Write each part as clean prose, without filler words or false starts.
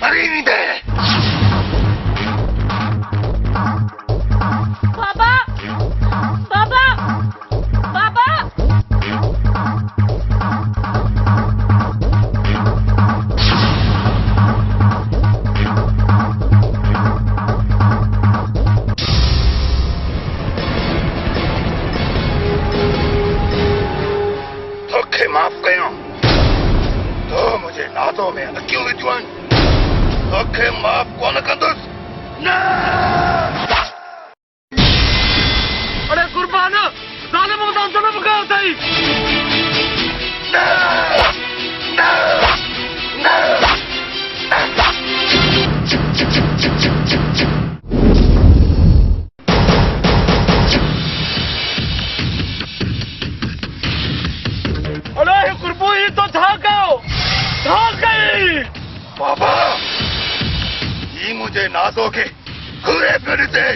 मरी नहीं दे। बाबा बाबा बाबा तोखे माफ कयो तो मुझे नादो में अकियूं विझूं तोखे माफ कोन कंदुसि न। अरे कुर्बान ज़ालिमों दा ज़ुल्म कयो अथई। न न न अरे कुर्बू ही तो था कयो था कई। बाबा ये मुझे नादो के घुरे फिर दे।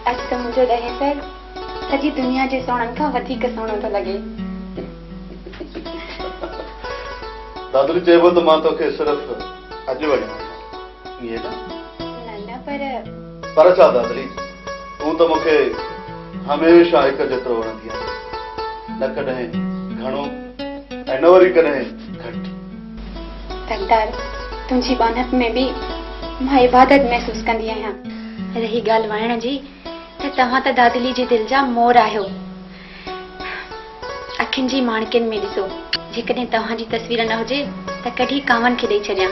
अॼु त मुंहिंजो ॾहें सॼी दुनिया जे सोणनि खां वधीक सोणो थो लॻे। दादरी चइबो त मां तोखे सिर्फ़ अॼु वञा ईअं न पर छा दादरी तूं त मूंखे हमेशह हिक जेतिरो वणंदी आहे न कॾहिं घणो ऐं न वरी कॾहिं घटि। सरदार तुंहिंजी बानत में बि मां इबादत महसूस कंदी आहियां। रही ॻाल्हि वणण जी त तव्हां त दादली जे दिलि जा मोर आहियो। अखियुनि जी माणकिन में ॾिसो जेकॾहिं तव्हांजी तस्वीर न हुजे त कढी कांवनि खे ॾेई छॾियां।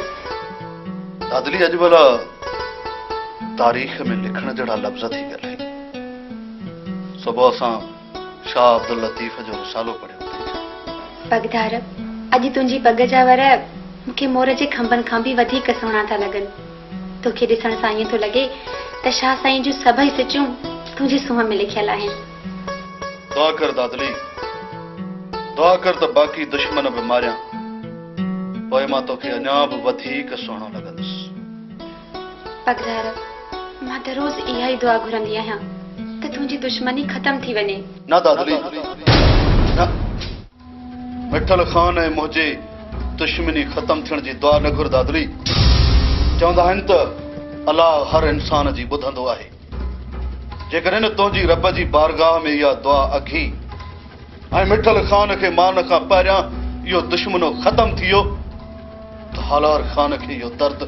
दादली अॼु भला तारीख़ में लिखण जहिड़ा लफ़्ज़ थी ॻाल्हाई। सुबुह असां शाह अब्दुल लतीफ़ जो रिसालो पढ़ियो। पगधार अॼु तुंहिंजी पग जा वर मूंखे मोर जे खंभनि खां बि वधीक सुहिणा था लॻनि। तोखे ॾिसण सां ईअं थो लॻे त शाह साईं जूं सभई सिचूं तुंहिंजी सूंह में लिखियल आहिनि। दुआ कर दादली दुआ कर त बाक़ी दुश्मन बि मारियां पोइ मां तोखे अञा बि वधीक सुहिणो लॻंदुसि। पगधार मां त रोज़ इहा ई दुआ घुरंदी आहियां त तुंहिंजी दुश्मनी ख़तम थी वञे। न दादली न मिठल ख़ान ऐं मुंहिंजी दुश्मनी ख़तम थियण जी दुआ न घुर दादली। चवंदा आहिनि त अलाह हर इंसान जी ॿुधंदो आहे। जेकॾहिं न तुंहिंजी रब जी बारगाह में इहा दुआ अघी ऐं मिठल ख़ान खे मारण खां पहिरियां इहो दुश्मनो ख़तम थी वियो त हालार ख़ान खे इहो दर्द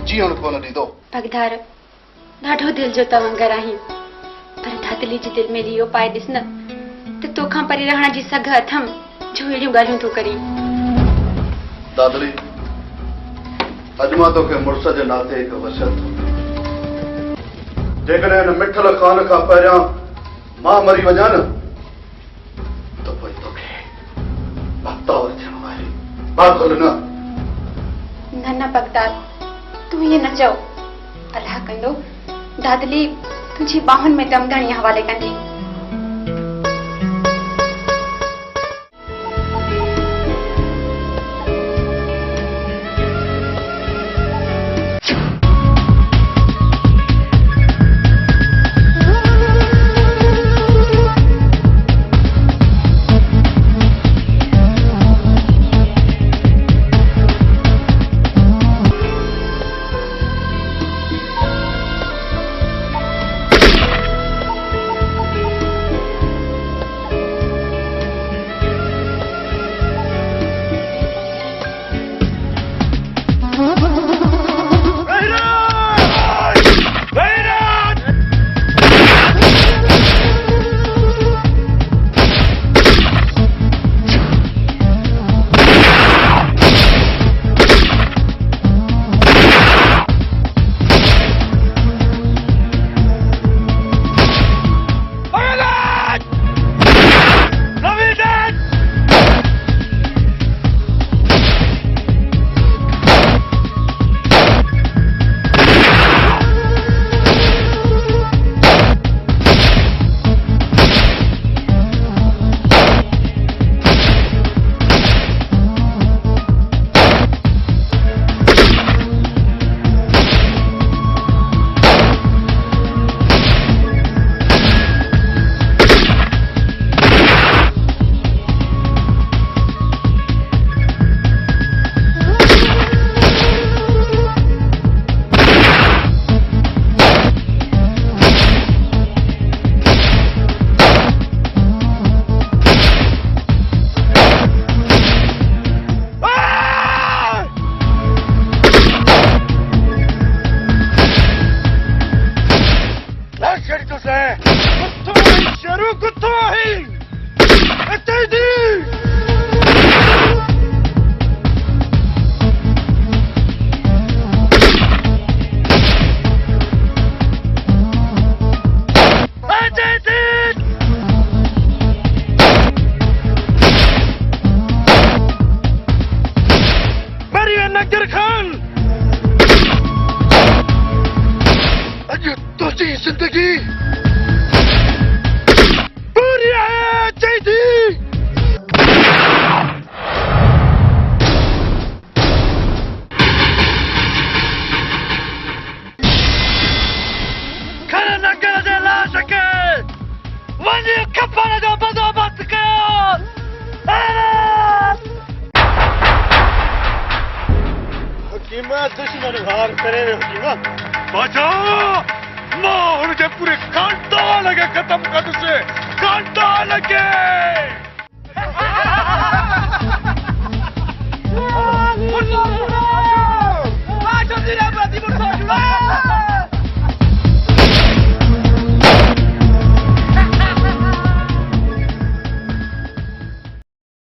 जीअण कोन ॾींदो। पगधार ॾाढो दिलि जो तवंगर आहीं पर दादली जी दिलि में लियो पाए ॾिस न त तोखां परे रहण जी सघ अथम जो अहिड़ियूं ॻाल्हियूं थो करी। दादली अॼु मां तोखे मुड़ुस जे नाते हिकु वसियत थो कयां। जेकॾहिं हिन मिठल ख़ान खां पहिरियां मां मरी वञा न त पोइ तोखे बख़्तावर थियणो आहे। बादल न न पगधार तूं ईअं न चओ। अलाह कंदो दादली तुंहिंजी बाहुनि में दम घणी हवाले कंदी। किथों आई इत्थे दी नगर खान अज तुझी जिंदगी पूरी है चाहिए खड़े नगर दे ला सके वही खपन जो बंदोबस्त कयो हकीमा दुश्मन वार करे हकीमा बचाओ मां उनके पूरे खानदान लगे खत्म कर से खानदान लगे